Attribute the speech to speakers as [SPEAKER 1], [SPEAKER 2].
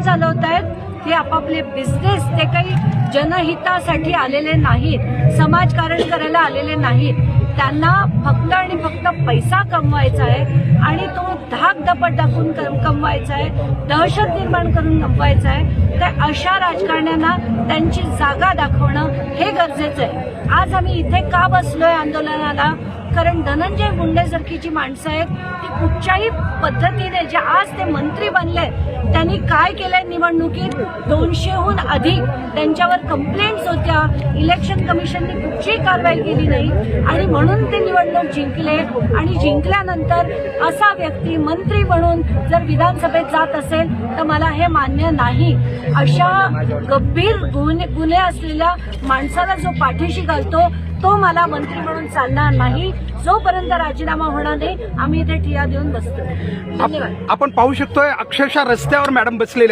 [SPEAKER 1] राजकारण चालवत आहेत, ते आपापले बिझनेस, ते काही जनहितासाठी आलेले नाहीत, समाजकारण करायला आलेले नाहीत. त्यांना फक्त आणि फक्त पैसा कमवायचा आहे आणि तो धाकधपट टाकून कमवायचा आहे, दहशत निर्माण करून कमवायचा आहे. तर अशा राजकारण्यांना त्यांची जागा दाखवणं हे गरजेचं आहे. आज आम्ही इथे का बसलोय आंदोलनाला? कारण धनंजय मुंडेसारखी जी माणसं आहेत ती कुठच्याही पद्धतीने, जे आज ते मंत्री बनले, त्यांनी काय केलंय निवडणुकीत? 200हून अधिक त्यांच्यावर कंप्लेंट्स होत्या. इलेक्शन कमिशनने कुठचीही कारवाई केली नाही आणि म्हणून ते निवडणूक जिंकले. आणि जिंकल्यानंतर असा व्यक्ती मंत्री म्हणून जर विधानसभेत जात असेल तर मला हे मान्य नाही. अशा गंभीर गुन्हे असलेल्या माणसाला जो पाठीशी घालतो तो मला मंत्री म्हणून चालणार नाही. जोपर्यंत राजीनामा होणार नाही आम्ही इथे ठिय्या देऊन बसतो. धन्यवाद.
[SPEAKER 2] आपण पाहू शकतोय अक्षरशः रस्त्यावर मॅडम बसलेल्या आहेत.